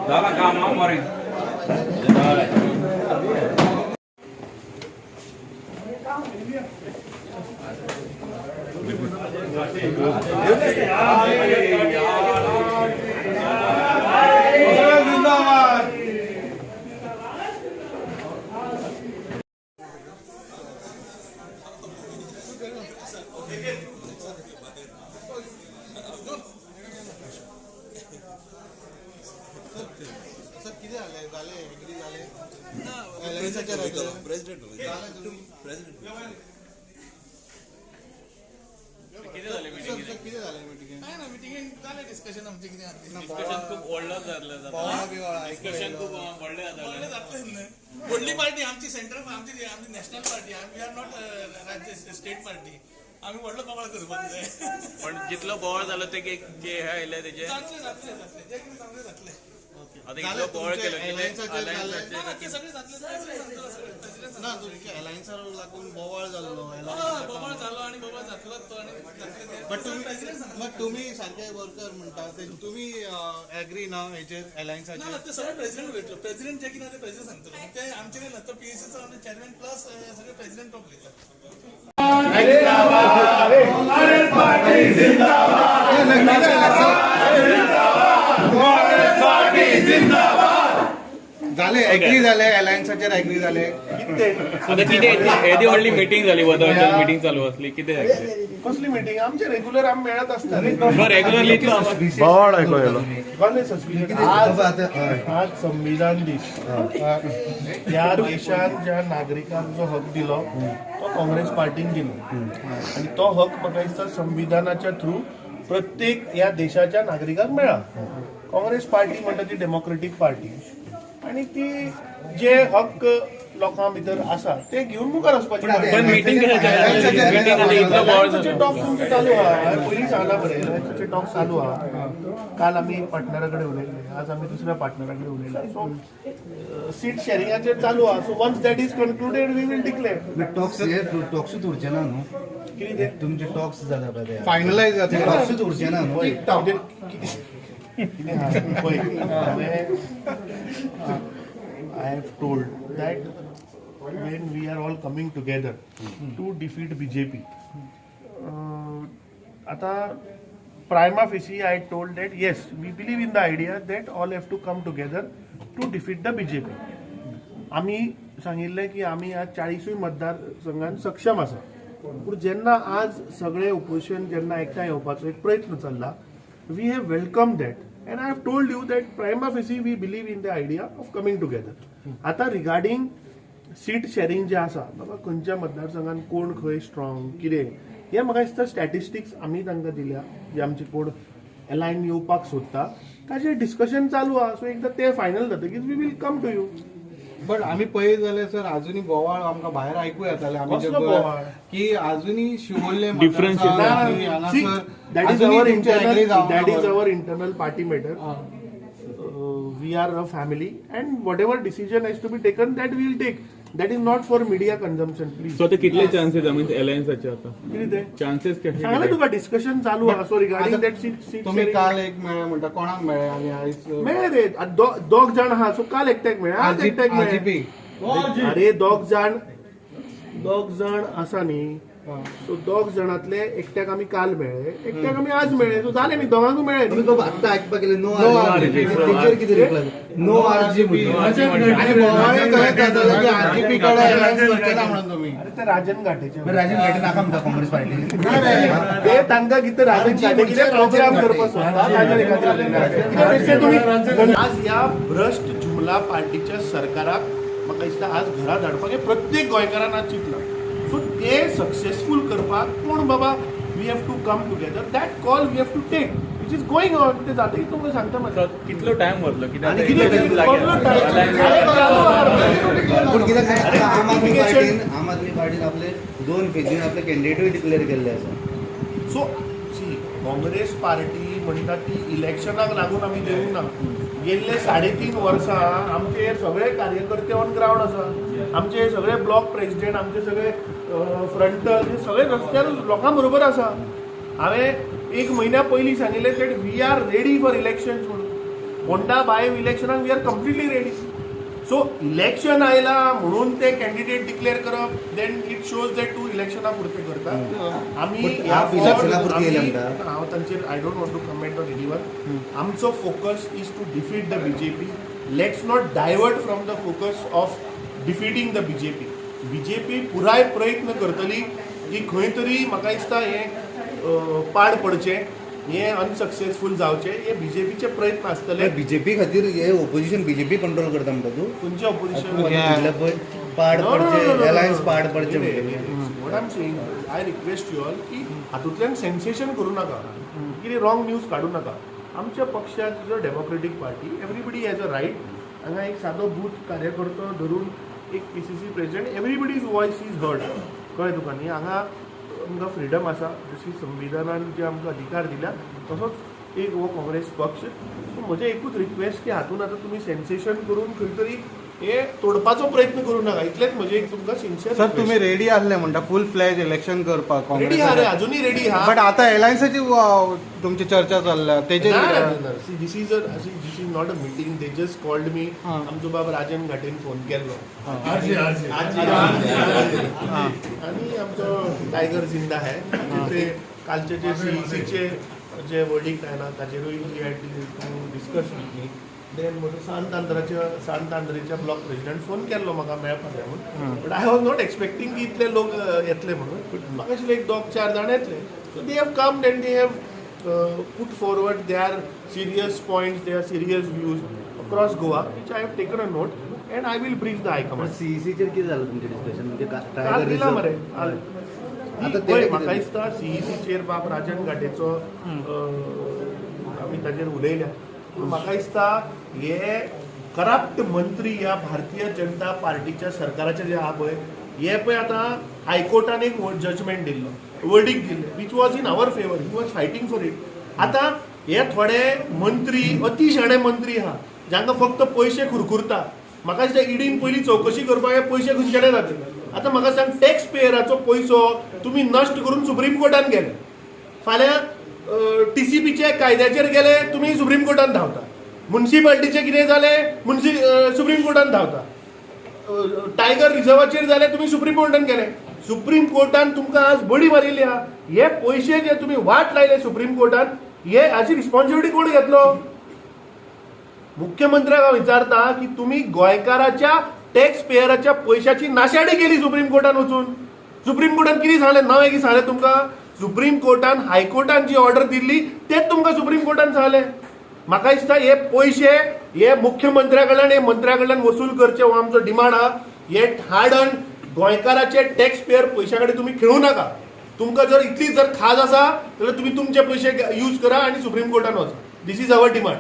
झाला काम मारे व्हडली पार्टी आमची सेंट्रल आमची national party we are not राज्य स्टेट पार्टी आम्ही व्हडलो बोवाळ करपाक जाय पण जितलो बोवाळ जालो ते जे हे आयले तेजे जातले जातले जातले जे कितें सांगले जातले आता इतलो बोवाळ केलो की सगळे जातले ना तुमच्या अलायन्सर लागून बोवाळ जाल्लो बोवाळ जालो आणि बोवाळ जातलोच तो आणि बट तुम्ही सारखे वर्कर म्हणटा ते तुम्ही एग्री ना हेचेर अलायन्साचेर ना ते सगळे प्रेसिडेंट भेटलो प्रेसिडेंट जे कितें ते प्रेसिडेंट सांगतलो ते आमचे नाही ना तो पीएससीचा चेअरमॅन प्लस सगळे प्रेसिडेंट टॉप घेतात काँग्रेस पार्टी जिंदाबाद झाले एग्री झाले अलायन्साचेर एग्री झाले आता किती येदी व्हडली मीटिंग झाली वर्चुअल मीटिंग चालू असली किती कसली मीटिंग आमचे रेग्युलर आम्ही मेळत असतात रेग्युलरली आज संविधान दीस या देशात ज्या नागरिकांक जो हक दिलो तो काँग्रेस पार्टीन दिलो आणि तो हक म्हाका दिसता संविधानाच्या थ्रू प्रत्येक या देशाच्या नागरिकांक मेळ्ळा काँग्रेस पार्टी म्हणटा ती डेमोक्रेटीक पार्टी आणि ती जे हक्क लोकां भितर आसा ते घेऊन मुखार वचपाची टॉक्स तुमचे चालू आहा पयलीं सांगला बरें टॉक्स चालू आहा काल आमी पार्टनरा कडेन उलयले आज आमी दुसऱ्या पार्टनरा कडेन उलयला सो सीट शेअरिंगाचेर चालू आहा so once that is concluded we will declare टॉक्सूच उरचे ना न्हू कितें तुमचे टॉक्स जाता पळय फायनलायज जाता टॉक्सूच उरचे ना न्हू I have told that when we are all coming together to defeat BJP, आता prima facie I told that yes, we believe in the idea that all have to come together to defeat the BJP. आम्ही सांगितले की आम्ही आज 40 मतदारसंघात सक्षम आसा पण जेन्ना आज सगळे ओपोजिशन जेन्ना एकठांय येवपाचो एक प्रयत्न चल्ला we have welcomed that and I have told you that prima facie we believe in the idea of coming together. आता रिगार्डिंग सीट शेअरिंग जे आसा बाबा खंयच्या मतदारसंघात कोण खंय स्ट्रॉंग कितें हे म्हाका दिसता स्टॅटिस्टिक्स आमी तांकां दिल्या जे आमचे कोण अलायन येवपाक सोदता ताजेर डिस्कशन चालू आहा सो एकदां ते फायनल जातकीच we will come to you but आम्ही पळयत जाल्यार सर अजूनही बोवाळ आमकां भायर आयकूं येताले आमी की अजूनही शिवोल्ले difference that is our internal party matter. We are a family and whatever decision has to be taken that we will take. That is not for media consumption, please. So आता कितले चान्सेस आय मीन अलायन्साचे आता कितें chances कशे सांगले तुका discussion चालू आहा so regarding that seat तुम्ही काल एक मेळ्ळे म्हणटा कोणाक मेळ्ळे आनी आयज मेळ्ळे रे दोग जाण आहा सो काल एकट्याक मेळ्ळे आज एकट्याक मेळ्ळे अरे दोग जाण आसा न्ही सो दोग जाणांतले एकट्याक आमी काल मेळ्ळे एकट्याक आमी आज मेळ्ळे सो जाले न्ही दोगांकूय मेळ्ळे आत्ता आयकपाक गेले नो आरजीपी कितें रिप्लाय नो आरजीपी आनी आरजीपी कडे अलायन्स करचे ना म्हणून तुम्ही ते राजन घाटेचे राजन घाटे नाका म्हणटा काँग्रेस पार्टी ते तांकां कितें राजन घाटे कितें प्रोग्राम करपाक सोदता आज ह्या भ्रष्ट जुमला पार्टीच्या सरकाराक म्हाका दिसता आज घरा धाडपाक प्रत्येक गोंयकारान आज चिंतला सो ते सक्सेसफूल करपाक कोण बाबा we have to come together that call we have to take which is going on ते जातकीच तुमकां सांगता म्हाका कितलो टाइम वरलो पूण कित्याक आम आदमी पार्टीन आपले 2 फेजीन आपले कॅन्डिडेटूय डिक्लेअर केल्ले आसा. सो सी काँग्रेस पार्टी म्हणटा ती इलेक्शनाक लागून आमी देवूंक ना. गेल्ले 3.5 वर्सां आमचे सगळे कार्यकर्ते ऑन ग्रावंड आसा. आमचे सगळे ब्लॉक प्रेसिडेंट, आमचे सगळे फ्रंटल हे सगळे रस्त्यार लोकां बरोबर आसा. हांवें 1 म्हयन्या पयलीं सांगिल्लें that we are ready for elections म्हणून. फोंडा बाय इलेक्शनाक we are completely ready. So election आयला म्हणून ते कॅन्डिडेट डिक्लेअर करप देन इट शोज दॅट तूं इलेक्शना पुरते करता. आमी इलेक्शनापुरती येयले म्हणटा. हांव तांचेर I don't want to comment on anyone. आमचो focus is to defeat the BJP. Let's not divert from the focus of defeating the BJP. BJP पुराय प्रयत्न करतली की खंय तरी म्हाका दिसता हें पाड पडचें, हें अनसक्सेसफूल जावचें. हे बीजेपीचे प्रयत्न आसतले. बीजेपी खातीर हे ओपोजिशन बीजेपी कंट्रोल करता म्हणटा तूं. खंयचे ऑपोजिशन म्हटल्यार पळय पाड पडचे, अलायन्स पाड पडचे म्हणटा. What I am saying, I request you all की हातूंतल्यान सेन्सेशन करूं नाका, कितें रॉंग न्यूज काडूं नाका. आमच्या पक्षाचो democratic party, everybody has a right. हांगा एक सादो बूथ कार्यकर्तो धरून एक PCC president, everybody's voice is heard. कळ्ळें तुका न्ही. हांगा आमकां फ्रिडम आसा, जशी संविधानान जे आमकां अधिकार दिल्या तसोच एक हो काँग्रेस पक्ष. सो म्हजें एकूच रिक्वेस्ट की हातूंत आतां तुमी सेन्सेशन करून खंय तरी हे तोडपाचो प्रयत्न करूं नाका. इतलेंच म्हजें एक तुमकां सिन्सियर. सर तुम्ही रेडी आसले म्हणटा फुल फ्लॅज इलेक्शन करपाक रेडी आहा रे, अजूनही रेडी आहा. बट आता एलायन्साची तुमची चर्चा चालल्या तेजे this is not a meeting. They just called me. आमचो बाब राजन घाटेन फोन केल्लो आणि आमचो टायगर जिंदा है ते कालचे जे CECचे जे वर्डिक्ट आयला ताचेरूय डिस्कस केली. देन म्हजो सांत आंध्रेच्या ब्लॉक प्रेसिडेंट फोन केल्लो म्हाका मेळपाक जाय म्हणून. बट आय वॉज नॉट एक्सपेक्टींग की इतले लोक येतले म्हणून. म्हाका आशिल्लें 1-2-4 जाण येतले. So they have come and they have put forward their serious points, their serious views across Goa, which I have taken a note and I will brief the High Command. CECचेर कितें जालें तुमचें डिस्कशन म्हणजे काल दिला मरे. म्हाका दिसता CECचेर बाब राजन घाटेचो आमी ताचेर उलयल्या. पूण म्हाका दिसता हे करप्ट मंत्री ह्या भारतीय जनता पार्टीच्या सरकाराचे जे आहा पळय, हे पळय आतां हायकोर्टान एक जजमेंट दिल्लो, वर्डिक्ट दिल्लें, which was in our favour. He was fighting for it. आतां हे थोडे मंत्री अति शाणे मंत्री आहा जांकां फक्त पयशे खुरखुरता. म्हाका दिसता ईडीन पयलीं चवकशी करपाक हे पयशे खंयच्याडे जातले. आतां म्हाका सांग, टॅक्स पेयराचो पयसो तुमी नश्ट करून सुप्रीम कोर्टान गेले. फाल्यां TCPचे कायद्याचेर गेले, तुमी सुप्रीम कोर्टान धांवता. म्युन्सिपाल्टीचें कितें जालें, सुप्रीम कोर्टान धांवता. टायगर रिझर्वाचेर जालें, तुमी सुप्रीम कोर्टान गेले. सुप्रीम कोर्टान तुमकां आज बडी मारिल्ली आहा. हे पयशे जे तुमी वाट लायले सुप्रीम कोर्टान, हे हाची रिस्पॉन्सिबिलिटी कोण घेतलो? मुख्यमंत्र्याक हांव विचारता की तुमी गोंयकाराच्या टॅक्स पेयराच्या पयशाची नाशाडी केली सुप्रीम कोर्टान वचून. सुप्रीम कोर्टान कितें सांगलें, नवें कितें सांगलें तुमकां? सुप्रीम कोर्टान हायकोर्टान जी ऑर्डर दिल्ली तेच तुमकां सुप्रीम कोर्टान सांगलें. म्हाका दिसता हे पयशे हे मुख्यमंत्र्या कडल्यान, हे मंत्र्या कडल्यान वसूल करचे हो आमचो डिमांड आहा. हे हार्ड अर्न गोंयकाराचे टॅक्स पेयर पयशा कडेन तुमी खेळूं नाका. तुमकां जर इतली जर खाज आसा जाल्यार तुमी तुमचे पयशे यूज करा आनी सुप्रीम कोर्टान वचा. This is our demand.